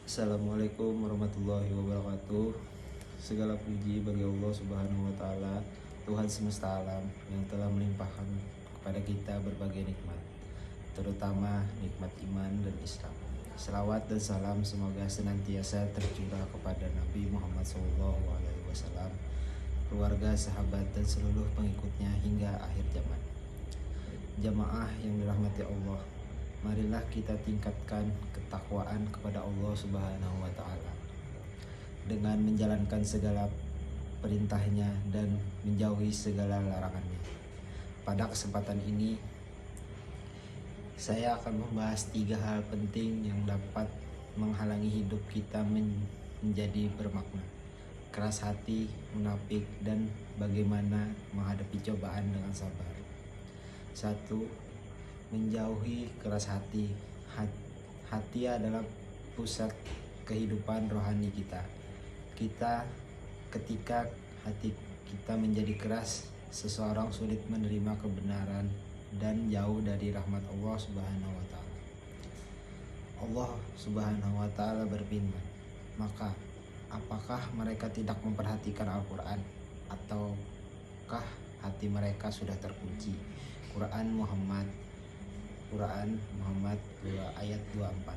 Assalamualaikum warahmatullahi wabarakatuh. Segala puji bagi Allah Subhanahu wa taala, Tuhan semesta alam yang telah melimpahkan kepada kita berbagai nikmat, terutama nikmat iman dan Islam. Selawat dan salam semoga senantiasa tercurah kepada Nabi Muhammad SAW, keluarga, sahabat, dan seluruh pengikutnya hingga akhir zaman. Jamaah yang dirahmati Allah, marilah kita tingkatkan ketakwaan kepada Allah Subhanahu wa taala dengan menjalankan segala perintahnya dan menjauhi segala larangannya. Pada kesempatan ini saya akan membahas 3 hal penting yang dapat menghalangi hidup kita menjadi bermakna: keras hati, munafik, dan bagaimana menghadapi cobaan dengan sabar. 1. Menjauhi keras hati. Hati adalah pusat kehidupan rohani kita. Ketika hati kita menjadi keras, seseorang sulit menerima kebenaran dan jauh dari rahmat Allah Subhanahu wa taala. Allah Subhanahu wa taala berfirman, "Maka apakah mereka tidak memperhatikan Al-Qur'an, ataukah hati mereka sudah terkunci?" Quran Muhammad 2 ayat 24.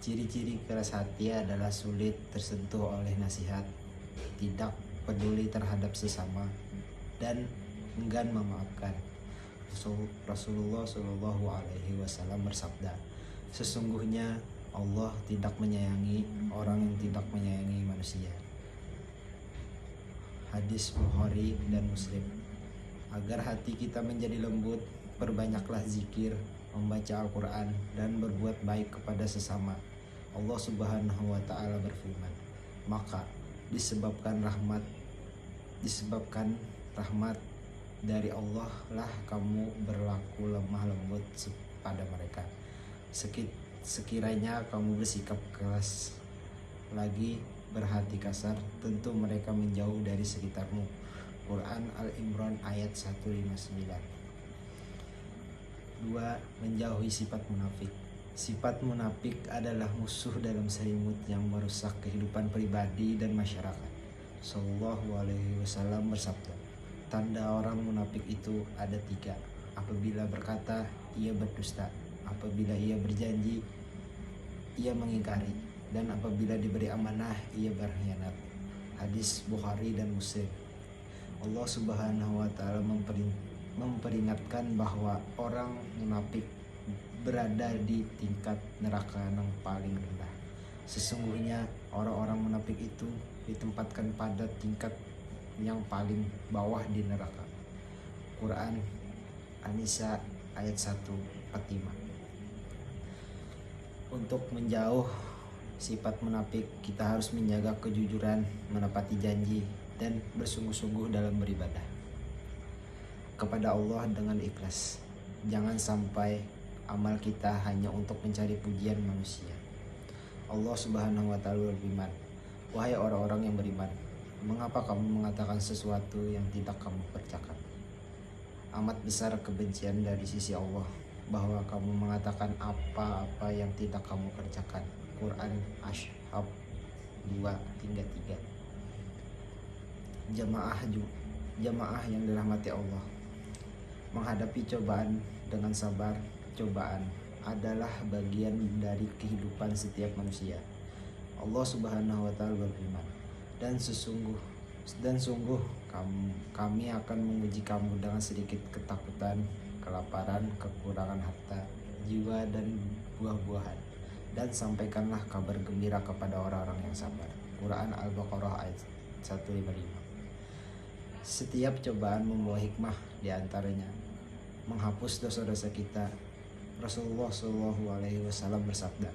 Ciri-ciri keras hati adalah sulit tersentuh oleh nasihat, tidak peduli terhadap sesama, dan enggan memaafkan. Rasulullah Shallallahu Alaihi Wasallam bersabda, "Sesungguhnya Allah tidak menyayangi orang yang tidak menyayangi manusia." Hadis Bukhari dan Muslim. Agar hati kita menjadi lembut, perbanyaklah zikir, membaca Al-Quran, dan berbuat baik kepada sesama. Allah Subhanahu wa taala berfirman, "Maka disebabkan rahmat dari Allah lah kamu berlaku lemah lembut pada mereka. Sekiranya kamu bersikap keras lagi berhati kasar, tentu mereka menjauh dari sekitarmu." Quran Al-Imran ayat 159. 2. Menjauhi sifat munafik. Sifat munafik adalah musuh dalam selimut yang merusak kehidupan pribadi dan masyarakat. Sallallahu Alaihi Wasallam bersabda, "Tanda orang munafik itu ada 3. Apabila berkata, ia berdusta. Apabila ia berjanji, ia mengingkari. Dan apabila diberi amanah, ia berkhianat." Hadis Bukhari dan Muslim. Allah Subhanahu wa taala memperingatkan bahwa orang munafik berada di tingkat neraka yang paling rendah. Sesungguhnya orang-orang munafik itu ditempatkan pada tingkat yang paling bawah di neraka. Quran An-Nisa ayat 145. Untuk menjauh sifat munafik, kita harus menjaga kejujuran, menepati janji, dan bersungguh-sungguh dalam beribadah kepada Allah dengan ikhlas. Jangan sampai amal kita hanya untuk mencari pujian manusia. Allah Subhanahu wa taala berfirman, "Wahai orang-orang yang beriman, mengapa kamu mengatakan sesuatu yang tidak kamu kerjakan? Amat besar kebencian dari sisi Allah bahwa kamu mengatakan apa-apa yang tidak kamu kerjakan." Quran Ashab 2-3. Jamaah yang dirahmati Allah, menghadapi cobaan dengan sabar. Cobaan adalah bagian dari kehidupan setiap manusia. Allah Subhanahu wa taala berfirman, dan sungguh kami akan menguji kamu dengan sedikit ketakutan, kelaparan, kekurangan harta, jiwa, dan buah-buahan, dan sampaikanlah kabar gembira kepada orang-orang yang sabar. Quran Al-Baqarah ayat 155. Setiap cobaan membawa hikmah, diantaranya menghapus dosa-dosa kita. Rasulullah Shallallahu Alaihi Wasallam bersabda,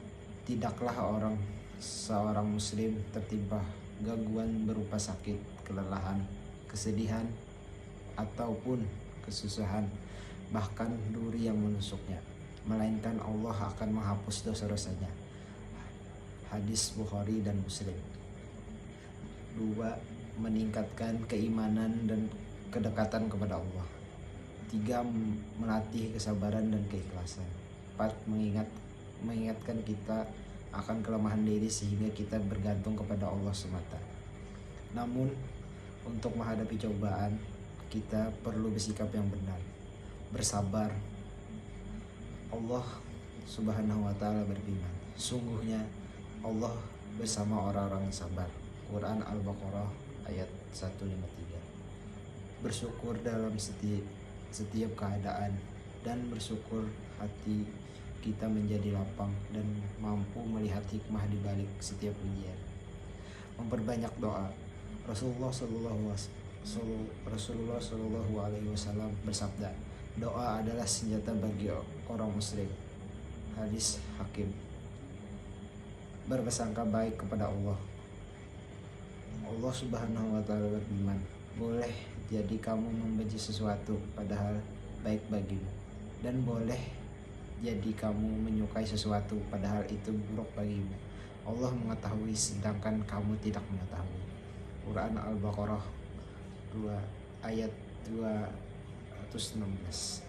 "Tidaklah seorang muslim tertimpa gangguan berupa sakit, kelelahan, kesedihan, ataupun kesusahan, bahkan duri yang menusuknya, melainkan Allah akan menghapus dosa-dosanya." Hadis Bukhari dan Muslim. 2. Meningkatkan keimanan dan kedekatan kepada Allah. 3. Melatih kesabaran dan keikhlasan. 4. Mengingatkan kita akan kelemahan diri sehingga kita bergantung kepada Allah semata. Namun untuk menghadapi cobaan kita perlu bersikap yang benar, bersabar. Allah Subhanahu wa taala berfirman, sungguhnya Allah bersama orang-orang yang sabar. Quran Al-Baqarah ayat 153. Bersyukur dalam setiap keadaan, dan bersyukur hati kita menjadi lapang dan mampu melihat hikmah di balik setiap ujian. Memperbanyak doa. Rasulullah Shallallahu Alaihi Wasallam bersabda, doa adalah senjata bagi orang muslim. Hadis Hakim. Berprasangka baik kepada Allah. Allah Subhanahu wa taala berfirman, boleh jadi kamu membenci sesuatu padahal baik bagimu, dan boleh jadi kamu menyukai sesuatu padahal itu buruk bagimu. Allah mengetahui sedangkan kamu tidak mengetahui. Quran Al-Baqarah 2 ayat 216.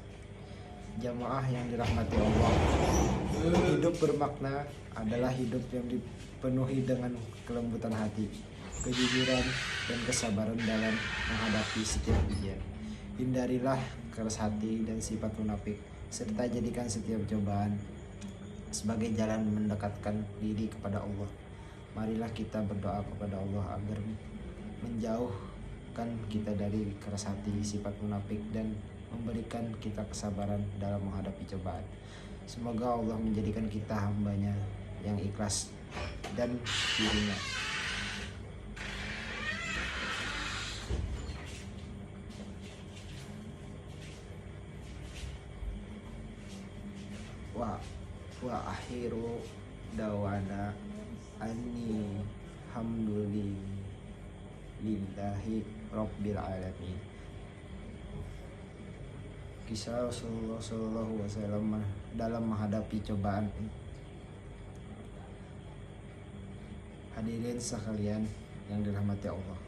Jamaah yang dirahmati Allah, hidup bermakna adalah hidup yang dipenuhi dengan kelembutan hati, kejujuran, dan kesabaran dalam menghadapi setiap ujian. Hindarilah keras hati dan sifat munafik, serta jadikan setiap cobaan sebagai jalan mendekatkan diri kepada Allah. Marilah kita berdoa kepada Allah agar menjauhkan kita dari keras hati, sifat munafik, dan memberikan kita kesabaran dalam menghadapi cobaan. Semoga Allah menjadikan kita hambanya yang ikhlas dan dirinya. Wa akhiru dawana anni hamdulillahi rabbil alamin. Kisah Rasulullah Shallallahu Alaihi Wasallam dalam menghadapi cobaan. Hadirin sekalian yang dirahmati Allah,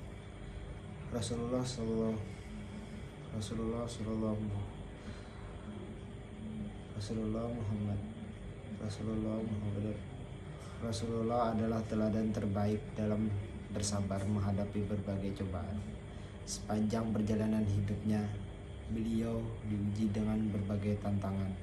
Rasulullah adalah teladan terbaik dalam bersabar menghadapi berbagai cobaan. Sepanjang perjalanan hidupnya, beliau diuji dengan berbagai tantangan,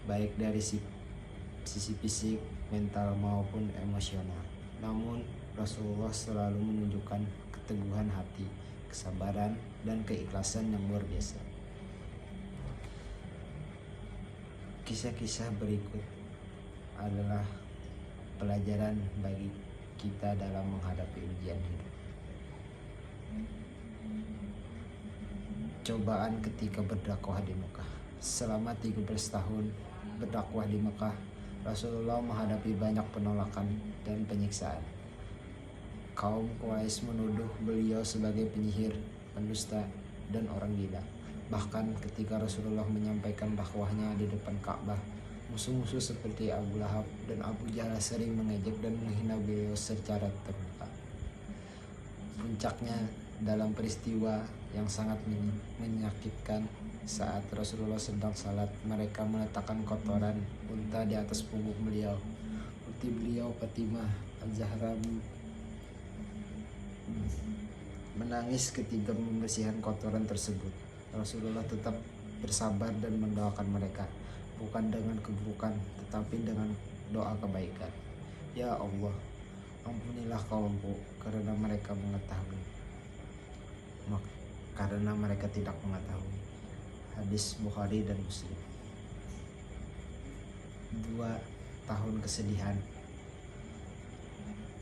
baik dari sisi fisik, mental, maupun emosional. Namun, Rasulullah selalu menunjukkan keteguhan hati, kesabaran, dan keikhlasan yang luar biasa. Kisah-kisah berikut adalah pelajaran bagi kita dalam menghadapi ujian hidup. Cobaan ketika berdakwah di Mekah. Selama 13 tahun berdakwah di Mekah, Rasulullah menghadapi banyak penolakan dan penyiksaan. Kaum Quraisy menuduh beliau sebagai penyihir, pendusta, dan orang gila. Bahkan ketika Rasulullah menyampaikan dakwahnya di depan Ka'bah, musuh-musuh seperti Abu Lahab dan Abu Jahal sering mengejek dan menghina beliau secara terbuka. Puncaknya dalam peristiwa yang sangat menyakitkan, saat Rasulullah sedang salat, mereka meletakkan kotoran unta di atas punggung beliau. Putri beliau Fatimah Al-Zahra menangis ketika membersihkan kotoran tersebut. Rasulullah tetap bersabar dan mendoakan mereka, bukan dengan keburukan tetapi dengan doa kebaikan. Ya Allah, ampunilah kaumku karena mereka tidak mengetahui. Hadis Bukhari dan Muslim. 2 tahun kesedihan.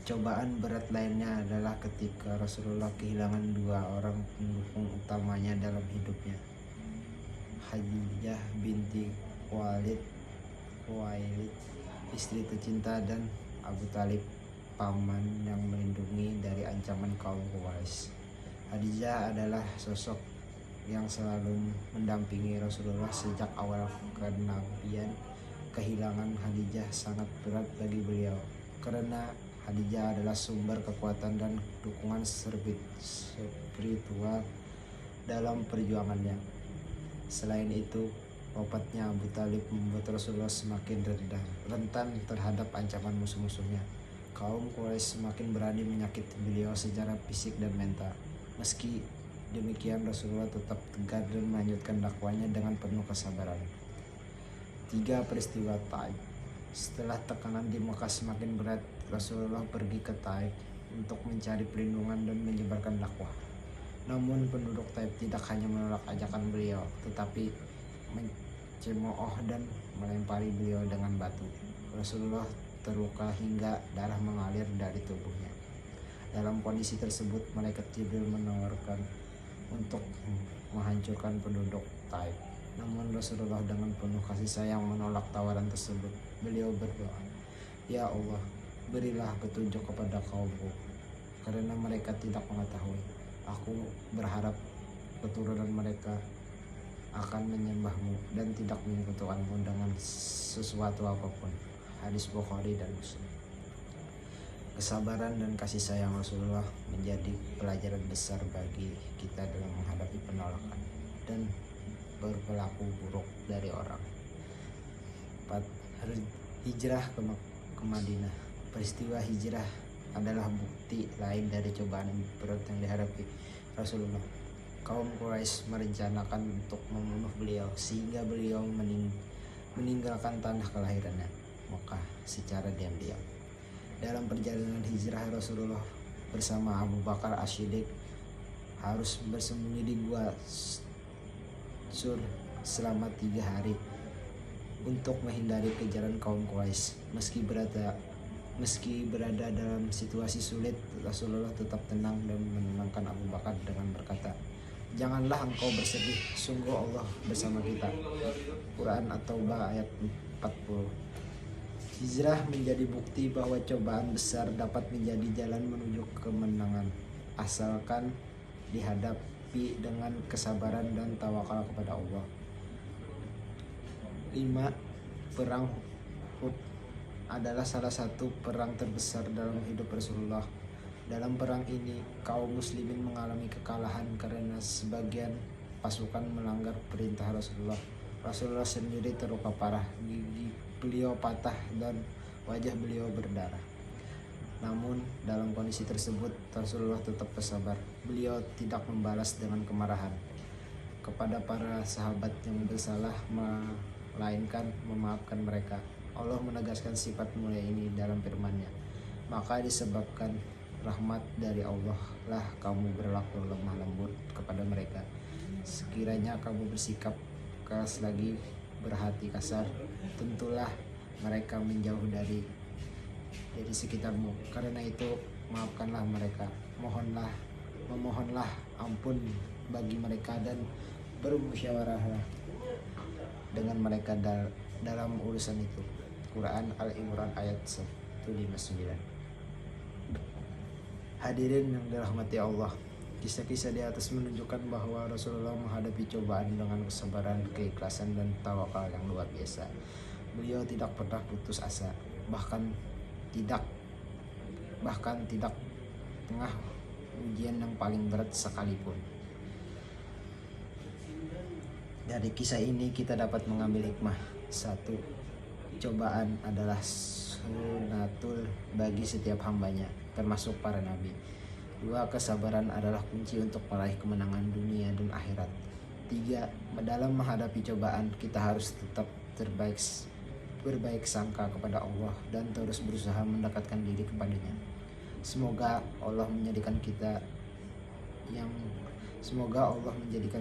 Cobaan berat lainnya adalah ketika Rasulullah kehilangan 2 orang pendukung utamanya dalam hidupnya, Khadijah binti Khuwailid, istri tercinta, dan Abu Thalib, paman yang melindungi dari ancaman kaum Quraisy. Khadijah adalah sosok yang selalu mendampingi Rasulullah sejak awal kenabian. Kehilangan Khadijah sangat berat bagi beliau, karena Khadijah adalah sumber kekuatan dan dukungan spiritual dalam perjuangannya. Selain itu, Wafatnya Abu Talib membuat Rasulullah semakin rentan terhadap ancaman musuh-musuhnya. Kaum Quraisy semakin berani menyakiti beliau secara fisik dan mental. Meski demikian, Rasulullah tetap tegar dan melanjutkan dakwanya dengan penuh kesabaran. 3. Peristiwa Taif. Setelah tekanan di Mekah semakin berat, Rasulullah pergi ke Taif untuk mencari perlindungan dan menyebarkan dakwah. Namun penduduk Taif tidak hanya menolak ajakan beliau, tetapi mencemooh dan melempari beliau dengan batu. Rasulullah terluka hingga darah mengalir dari tubuhnya. Dalam kondisi tersebut, malaikat Jibril menawarkan untuk menghancurkan penduduk Taif. Namun Rasulullah dengan penuh kasih sayang menolak tawaran tersebut. Beliau berdoa, "Ya Allah, berilah petunjuk kepada kaumku, karena mereka tidak mengetahui. Aku berharap keturunan mereka akan menyembahmu dan tidak menyekutukanmu dengan sesuatu apapun." Hadis Bukhari dan Muslim. Kesabaran dan kasih sayang Rasulullah menjadi pelajaran besar bagi kita dalam menghadapi penolakan dan berperilaku buruk dari orang. 4. Hijrah ke Madinah. Peristiwa hijrah adalah bukti lain dari cobaan berat yang dihadapi Rasulullah. Kaum Quraisy merencanakan untuk membunuh beliau sehingga beliau meninggalkan tanah kelahirannya, Mekah, secara diam-diam. Dalam perjalanan hijrah, Rasulullah bersama Abu Bakar As-Siddiq harus bersembunyi di gua Sur selama 3 hari untuk menghindari kejaran kaum Quraisy. Meski berada dalam situasi sulit, Rasulullah tetap tenang dan menenangkan Abu Bakar dengan berkata, "Janganlah engkau bersedih, sungguh Allah bersama kita." Quran At-Taubah ayat 40. Hijrah menjadi bukti bahwa cobaan besar dapat menjadi jalan menuju kemenangan, asalkan dihadapi dengan kesabaran dan tawakal kepada Allah. 5. Perang Uhud adalah salah satu perang terbesar dalam hidup Rasulullah. Dalam perang ini, kaum muslimin mengalami kekalahan karena sebagian pasukan melanggar perintah Rasulullah. Rasulullah sendiri terluka parah, gigi beliau patah dan wajah beliau berdarah. Namun dalam kondisi tersebut Rasulullah tetap bersabar. Beliau tidak membalas dengan kemarahan kepada para sahabat yang bersalah, melainkan memaafkan mereka. Allah menegaskan sifat mulia ini dalam firman-Nya, "Maka disebabkan rahmat dari Allah lah kamu berlaku lemah lembut kepada mereka. Sekiranya kamu bersikap keras lagi, berhati kasar, tentulah mereka menjauh dari sekitarmu. Karena itu maafkanlah mereka, memohonlah ampun bagi mereka dan bermusyawarahlah dengan mereka dalam urusan itu." Quran Al-Imran ayat 159. Hadirin yang dirahmati Allah, kisah-kisah di atas menunjukkan bahwa Rasulullah menghadapi cobaan dengan kesabaran, keikhlasan, dan tawakal yang luar biasa. Beliau tidak pernah putus asa, bahkan tidak tengah ujian yang paling berat sekalipun. Dari kisah ini kita dapat mengambil hikmah. 1. Cobaan adalah sunatul bagi setiap hambanya, termasuk para nabi. 2. Kesabaran adalah kunci untuk meraih kemenangan dunia dan akhirat. 3. Dalam menghadapi cobaan, kita harus tetap berbaik sangka kepada Allah dan terus berusaha mendekatkan diri kepadanya. Semoga Allah menjadikan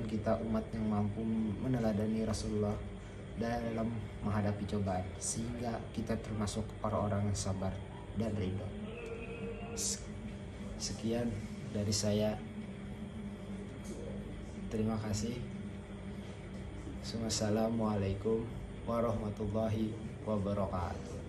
kita umat yang mampu meneladani Rasulullah dalam menghadapi cobaan, sehingga kita termasuk orang-orang yang sabar dan ridho. Sekian dari saya. Terima kasih. Wassalamualaikum warahmatullahi wabarakatuh.